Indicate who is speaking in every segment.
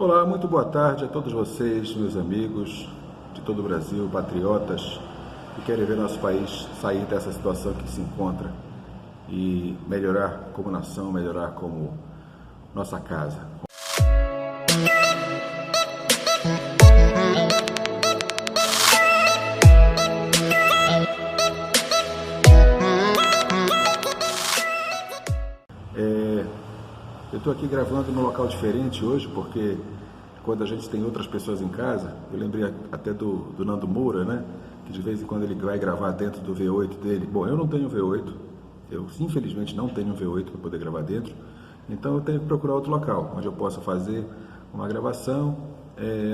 Speaker 1: Olá, muito boa tarde a todos vocês, meus amigos de todo o Brasil, patriotas que querem ver nosso país sair dessa situação que se encontra e melhorar como nação, melhorar como nossa casa. Eu estou aqui gravando num local diferente hoje, porque quando a gente tem outras pessoas em casa, eu lembrei até do Nando Moura, né? Que de vez em quando ele vai gravar dentro do V8 dele. Bom, eu não tenho V8, eu infelizmente não tenho um V8 para poder gravar dentro, então eu tenho que procurar outro local, onde eu possa fazer uma gravação.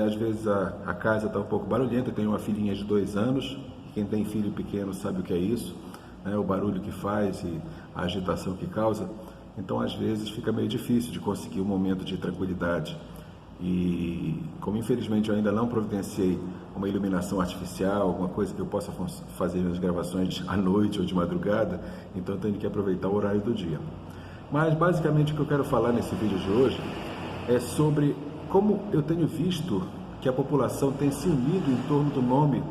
Speaker 1: Às vezes a casa está um pouco barulhenta, eu tenho uma filhinha de 2 anos, quem tem filho pequeno sabe o que é isso, né? O barulho que faz e a agitação que causa. Então, às vezes, fica meio difícil de conseguir um momento de tranquilidade. E, como infelizmente eu ainda não providenciei uma iluminação artificial, alguma coisa que eu possa fazer nas gravações à noite ou de madrugada, então eu tenho que aproveitar o horário do dia. Mas, basicamente, o que eu quero falar nesse vídeo de hoje é sobre como eu tenho visto que a população tem se unido em torno do nome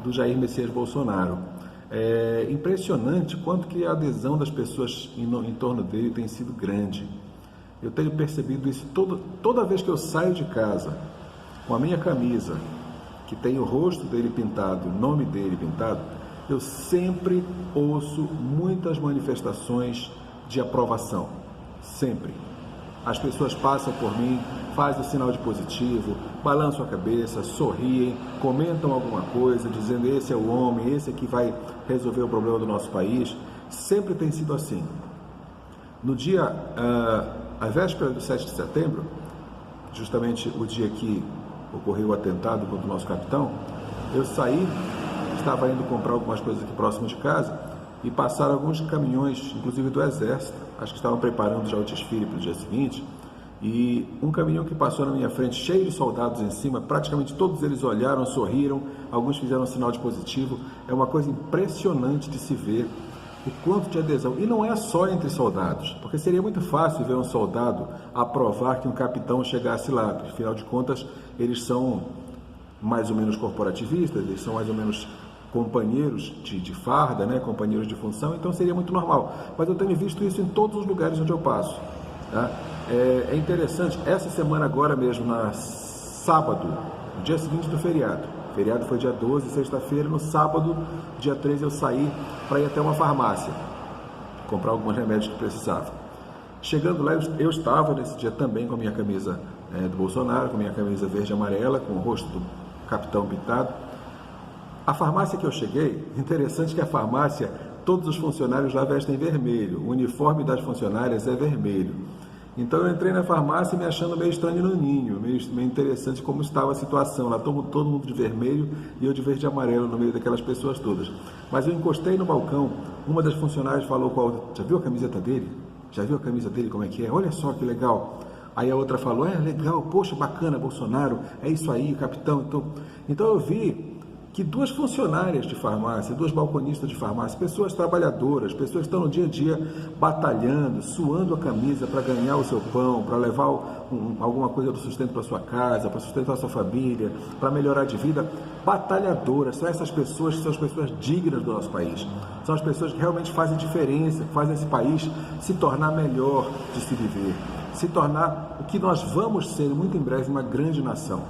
Speaker 1: do Jair Messias Bolsonaro. É impressionante quanto que a adesão das pessoas em torno dele tem sido grande. Eu tenho percebido isso toda vez que eu saio de casa com a minha camisa, que tem o rosto dele pintado, o nome dele pintado, eu sempre ouço muitas manifestações de aprovação. Sempre. As pessoas passam por mim, fazem o sinal de positivo, balançam a cabeça, sorriem, comentam alguma coisa, dizendo esse é o homem, esse é que vai resolver o problema do nosso país. Sempre tem sido assim. No dia, a véspera do 7 de setembro, justamente o dia que ocorreu o atentado contra o nosso capitão, eu saí, estava indo comprar algumas coisas aqui próximo de casa, e passaram alguns caminhões, inclusive do Exército, acho que estavam preparando já o desfile para o dia seguinte, e um caminhão que passou na minha frente, cheio de soldados em cima, praticamente todos eles olharam, sorriram, alguns fizeram um sinal de positivo. É uma coisa impressionante de se ver o quanto de adesão. E não é só entre soldados, porque seria muito fácil ver um soldado aprovar que um capitão chegasse lá, afinal de contas, eles são mais ou menos corporativistas, eles são mais ou menos companheiros de farda, né? Companheiros de função, então seria muito normal. Mas eu tenho visto isso em todos os lugares onde eu passo. Tá? É interessante, essa semana agora mesmo, na sábado, no dia seguinte do feriado. O feriado foi dia 12, sexta-feira. No sábado, dia 13, eu saí para ir até uma farmácia, comprar alguns remédios que precisava. Chegando lá, eu estava nesse dia também com a minha camisa do Bolsonaro, com a minha camisa verde e amarela, com o rosto do capitão pintado. A farmácia que eu cheguei, interessante que a farmácia, todos os funcionários lá vestem vermelho, o uniforme das funcionárias é vermelho. Então eu entrei na farmácia me achando meio estranho no ninho, meio interessante como estava a situação, lá todo mundo de vermelho e eu de verde e amarelo no meio daquelas pessoas todas. Mas eu encostei no balcão, uma das funcionárias falou com a outra, já viu a camiseta dele? Já viu a camisa dele como é que é? Olha só que legal. Aí a outra falou, legal, poxa, bacana, Bolsonaro, é isso aí, capitão. Então eu vi que 2 funcionárias de farmácia, 2 balconistas de farmácia, pessoas trabalhadoras, pessoas que estão no dia a dia batalhando, suando a camisa para ganhar o seu pão, para levar alguma coisa do sustento para sua casa, para sustentar a sua família, para melhorar de vida, batalhadoras. São essas pessoas que são as pessoas dignas do nosso país. São as pessoas que realmente fazem diferença, que fazem esse país se tornar melhor de se viver, se tornar o que nós vamos ser muito em breve, uma grande nação.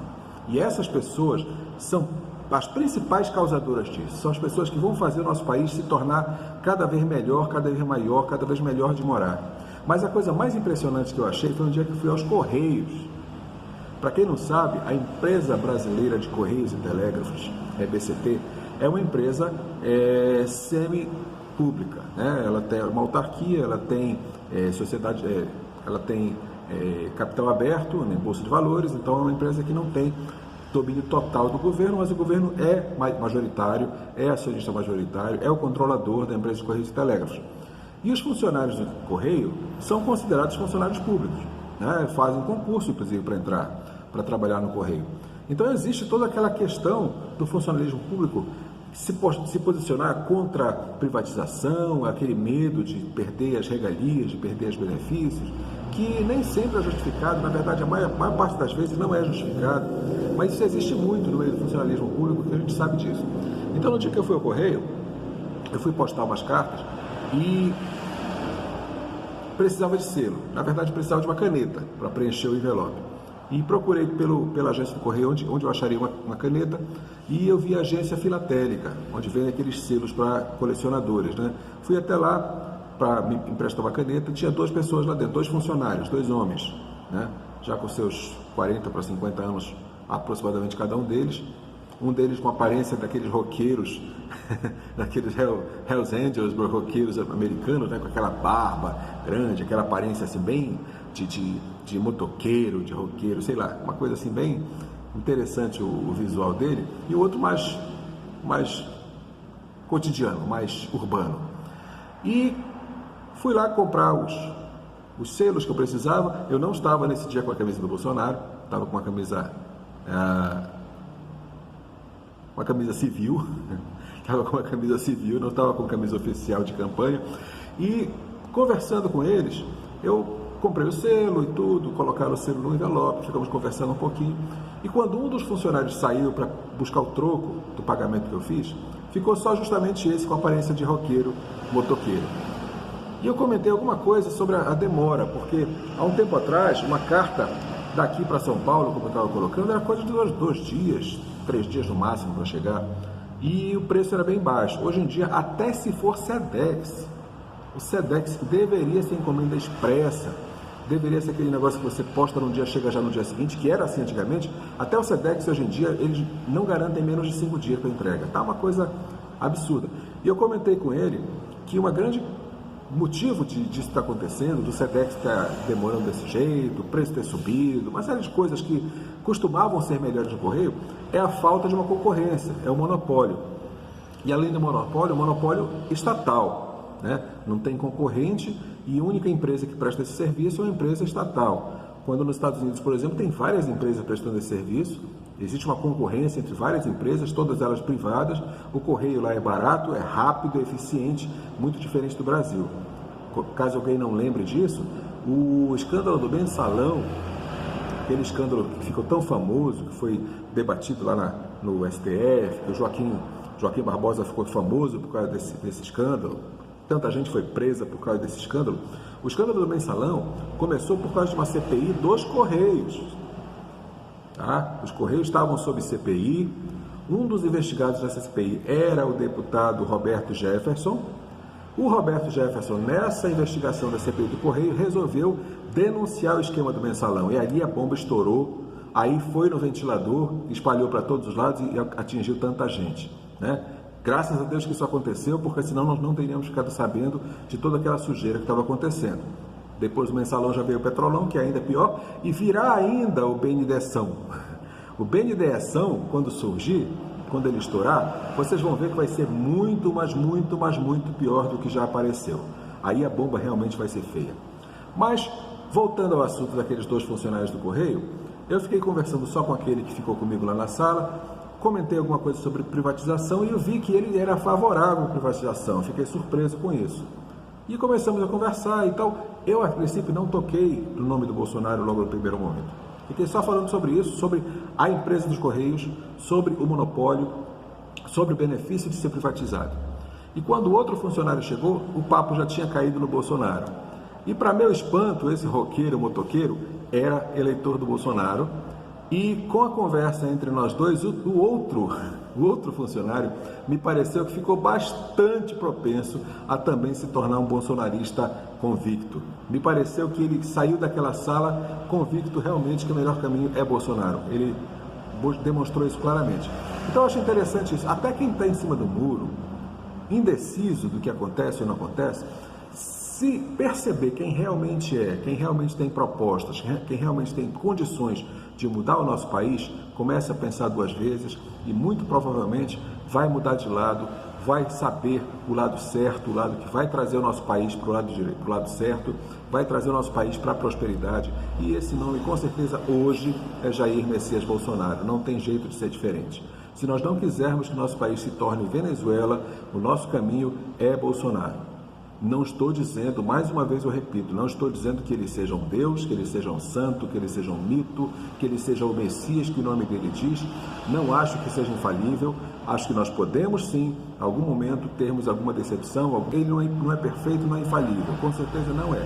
Speaker 1: E essas pessoas são as principais causadoras disso, são as pessoas que vão fazer o nosso país se tornar cada vez melhor, cada vez maior, cada vez melhor de morar. Mas a coisa mais impressionante que eu achei foi um dia que fui aos Correios. Para quem não sabe, a Empresa Brasileira de Correios e Telégrafos, EBCT, é uma empresa semi-pública, né? Ela tem uma autarquia, ela tem sociedade, ela tem capital aberto, né, bolsa de valores, então é uma empresa que não tem domínio total do governo, mas o governo é majoritário, é acionista majoritário, é o controlador da empresa de Correios e Telégrafos. E os funcionários do Correio são considerados funcionários públicos, né? Fazem concurso, inclusive, para entrar, para trabalhar no Correio. Então existe toda aquela questão do funcionalismo público se posicionar contra a privatização, aquele medo de perder as regalias, de perder os benefícios, que nem sempre é justificado, na verdade a maior parte das vezes não é justificado, mas isso existe muito no meio do funcionalismo público, que a gente sabe disso. Então no dia que eu fui ao Correio, eu fui postar umas cartas e precisava de selo, na verdade precisava de uma caneta para preencher o envelope. E procurei pela agência do Correio onde eu acharia uma caneta, e eu vi a agência filatélica, onde vem aqueles selos para colecionadores, né? Fui até lá para me emprestar uma caneta, tinha 2 pessoas lá dentro, 2 funcionários, 2 homens, né? Já com seus 40 para 50 anos aproximadamente cada um deles com aparência daqueles roqueiros, daqueles Hells Angels, roqueiros americanos, né? Com aquela barba grande, aquela aparência assim bem de motoqueiro, de roqueiro, sei lá, uma coisa assim bem interessante o visual dele, e o outro mais cotidiano, mais urbano. E fui lá comprar os selos que eu precisava. Eu não estava nesse dia com a camisa do Bolsonaro, estava com uma camisa civil, estava com uma camisa civil, não estava com camisa oficial de campanha. E conversando com eles, eu comprei o selo e tudo, colocaram o selo no envelope, ficamos conversando um pouquinho. E quando um dos funcionários saiu para buscar o troco do pagamento que eu fiz, ficou só justamente esse com a aparência de roqueiro, motoqueiro. E eu comentei alguma coisa sobre a demora, porque há um tempo atrás, uma carta daqui para São Paulo, como eu estava colocando, era coisa de 2 dias, 3 dias no máximo para chegar. E o preço era bem baixo. Hoje em dia, até se for SEDEX, o SEDEX deveria ser encomenda expressa, deveria ser aquele negócio que você posta num dia, chega já no dia seguinte, que era assim antigamente. Até o SEDEX hoje em dia, eles não garantem menos de 5 dias para entrega. Tá uma coisa absurda. E eu comentei com ele que uma grande motivo disso estar acontecendo, do SEDEX estar demorando desse jeito, o preço ter subido, uma série de coisas que costumavam ser melhores no Correio, é a falta de uma concorrência, é o monopólio. E além do monopólio, o monopólio estatal, né? Não tem concorrente, e a única empresa que presta esse serviço é uma empresa estatal. Quando nos Estados Unidos, por exemplo, tem várias empresas prestando esse serviço, existe uma concorrência entre várias empresas, todas elas privadas. O Correio lá é barato, é rápido, é eficiente, muito diferente do Brasil. Caso alguém não lembre disso, o escândalo do Mensalão, aquele escândalo que ficou tão famoso, que foi debatido lá no STF, que o Joaquim Barbosa ficou famoso por causa desse escândalo, tanta gente foi presa por causa desse escândalo. O escândalo do Mensalão começou por causa de uma CPI dos Correios. Tá? Os Correios estavam sob CPI. Um dos investigados dessa CPI era o deputado Roberto Jefferson. O Roberto Jefferson, nessa investigação da CPI do Correio, resolveu denunciar o esquema do Mensalão. E ali a bomba estourou, aí foi no ventilador, espalhou para todos os lados e atingiu tanta gente, né? Graças a Deus que isso aconteceu, porque senão nós não teríamos ficado sabendo de toda aquela sujeira que estava acontecendo. Depois do Mensalão já veio o Petrolão, que é ainda pior, e virá ainda o BNDESão. O BNDESão, quando surgir, quando ele estourar, vocês vão ver que vai ser muito, mas muito pior do que já apareceu. Aí a bomba realmente vai ser feia. Mas, voltando ao assunto daqueles 2 funcionários do Correio, eu fiquei conversando só com aquele que ficou comigo lá na sala, comentei alguma coisa sobre privatização e eu vi que ele era favorável à privatização, fiquei surpreso com isso. E começamos a conversar e tal. Eu, a princípio, não toquei no nome do Bolsonaro logo no primeiro momento. Fiquei só falando sobre isso, sobre a empresa dos Correios, sobre o monopólio, sobre o benefício de ser privatizado. E quando o outro funcionário chegou, o papo já tinha caído no Bolsonaro. E para meu espanto, esse roqueiro, motoqueiro, era eleitor do Bolsonaro. E com a conversa entre nós dois, o outro funcionário me pareceu que ficou bastante propenso a também se tornar um bolsonarista convicto. Me pareceu que ele saiu daquela sala convicto realmente que o melhor caminho é Bolsonaro. Ele demonstrou isso claramente. Então eu acho interessante isso. Até quem está em cima do muro, indeciso do que acontece ou não acontece, se perceber quem realmente é, quem realmente tem propostas, quem realmente tem condições de mudar o nosso país, começa a pensar 2 vezes e muito provavelmente vai mudar de lado, vai saber o lado certo, o lado que vai trazer o nosso país para o lado direito, para o lado certo, vai trazer o nosso país para a prosperidade. E esse nome, com certeza, hoje é Jair Messias Bolsonaro. Não tem jeito de ser diferente. Se nós não quisermos que nosso país se torne Venezuela, o nosso caminho é Bolsonaro. Não estou dizendo, mais uma vez eu repito, não estou dizendo que ele seja um Deus, que ele seja um santo, que ele seja um mito, que ele seja o Messias, que o nome dele diz. Não acho que seja infalível. Acho que nós podemos sim, em algum momento, termos alguma decepção. Ele não é perfeito, não é infalível. Com certeza não é.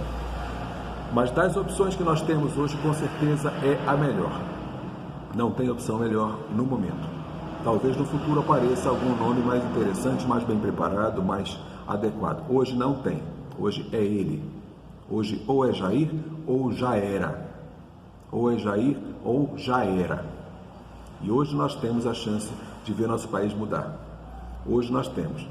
Speaker 1: Mas das opções que nós temos hoje, com certeza é a melhor. Não tem opção melhor no momento. Talvez no futuro apareça algum nome mais interessante, mais bem preparado, mais adequado. Hoje não tem. Hoje é ele. Hoje ou é Jair ou já era. Ou é Jair ou já era. E hoje nós temos a chance de ver nosso país mudar. Hoje nós temos.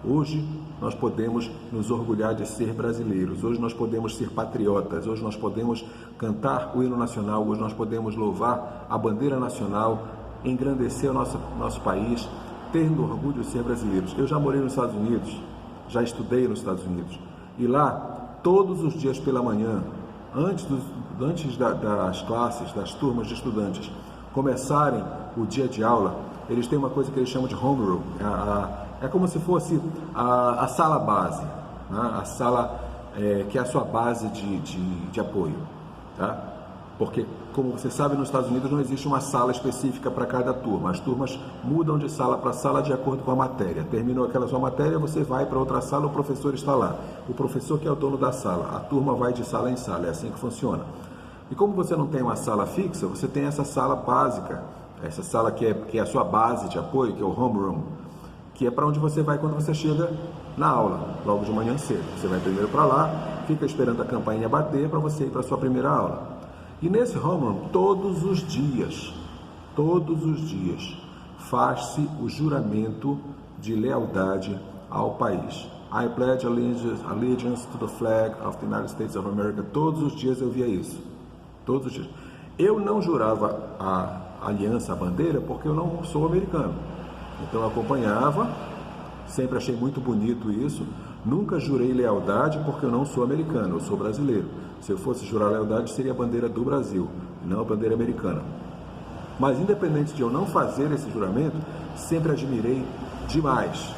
Speaker 1: Hoje nós podemos nos orgulhar de ser brasileiros. Hoje nós podemos ser patriotas. Hoje nós podemos cantar o hino nacional. Hoje nós podemos louvar a bandeira nacional, engrandecer o nosso país, tendo orgulho de ser brasileiros. Eu já morei nos Estados Unidos, já estudei nos Estados Unidos. E lá, todos os dias pela manhã, antes das classes, das turmas de estudantes começarem o dia de aula, eles têm uma coisa que eles chamam de homeroom. É como se fosse a sala base, né? A sala que é a sua base de apoio. Tá? Porque, como você sabe, nos Estados Unidos não existe uma sala específica para cada turma. As turmas mudam de sala para sala de acordo com a matéria. Terminou aquela sua matéria, você vai para outra sala, o professor está lá. O professor que é o dono da sala. A turma vai de sala em sala, é assim que funciona. E como você não tem uma sala fixa, você tem essa sala básica, essa sala que é a sua base de apoio, que é o homeroom, que é para onde você vai quando você chega na aula, logo de manhã cedo. Você vai primeiro para lá, fica esperando a campainha bater para você ir para a sua primeira aula. E nesse homeroom, todos os dias, faz-se o juramento de lealdade ao país. I pledge allegiance to the flag of the United States of America. Todos os dias eu via isso. Todos os dias. Eu não jurava a aliança, a bandeira, porque eu não sou americano. Então eu acompanhava, sempre achei muito bonito isso. Nunca jurei lealdade porque eu não sou americano, eu sou brasileiro. Se eu fosse jurar lealdade, seria a bandeira do Brasil, não a bandeira americana. Mas independente de eu não fazer esse juramento, sempre admirei demais.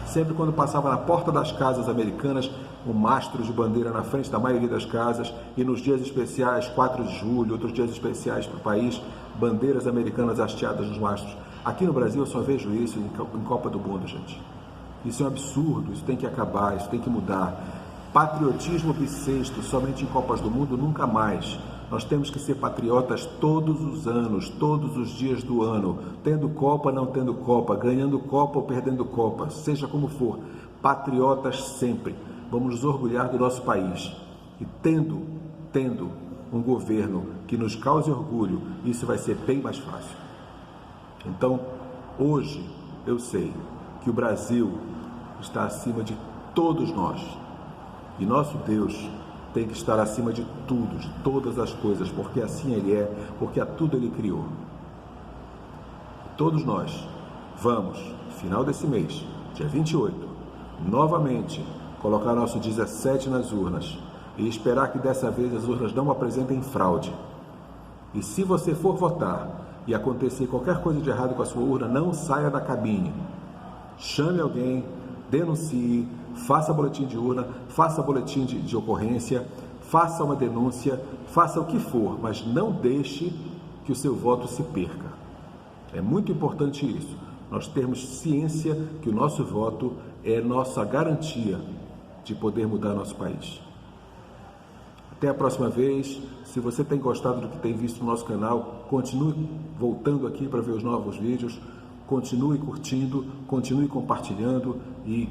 Speaker 1: Sempre quando passava na porta das casas americanas, um mastro de bandeira na frente da maioria das casas, e nos dias especiais, 4 de julho, outros dias especiais para o país, bandeiras americanas hasteadas nos mastros. Aqui no Brasil eu só vejo isso em Copa do Mundo, gente. Isso é um absurdo, isso tem que acabar, isso tem que mudar. Patriotismo bissexto somente em Copas do Mundo, nunca mais. Nós temos que ser patriotas todos os anos, todos os dias do ano, tendo Copa, não tendo Copa, ganhando Copa ou perdendo Copa, seja como for, patriotas sempre. Vamos nos orgulhar do nosso país. E tendo um governo que nos cause orgulho, isso vai ser bem mais fácil. Então, hoje, eu sei que o Brasil está acima de todos nós. E nosso Deus tem que estar acima de tudo, de todas as coisas, porque assim Ele é, porque a tudo Ele criou. Todos nós vamos, final desse mês, dia 28, novamente colocar nosso 17 nas urnas e esperar que dessa vez as urnas não apresentem fraude. E se você for votar e acontecer qualquer coisa de errado com a sua urna, não saia da cabine. Chame alguém, denuncie, faça boletim de urna, faça boletim de ocorrência, faça uma denúncia, faça o que for, mas não deixe que o seu voto se perca. É muito importante isso, nós termos ciência que o nosso voto é nossa garantia de poder mudar nosso país. Até a próxima vez. Se você tem gostado do que tem visto no nosso canal, continue voltando aqui para ver os novos vídeos, continue curtindo, continue compartilhando e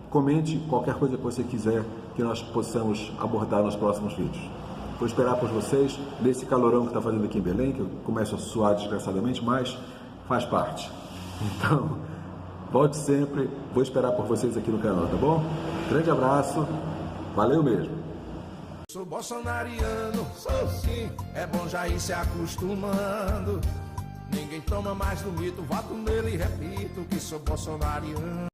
Speaker 1: comente qualquer coisa que você quiser que nós possamos abordar nos próximos vídeos. Vou esperar por vocês nesse calorão que está fazendo aqui em Belém, que eu começo a suar desgraçadamente, mas faz parte. Então, volte sempre, vou esperar por vocês aqui no canal, tá bom? Grande abraço, valeu mesmo!
Speaker 2: Sou bolsonariano, sou sim, é bom já ir se acostumando. Ninguém toma mais do mito, voto nele e repito que sou bolsonariano.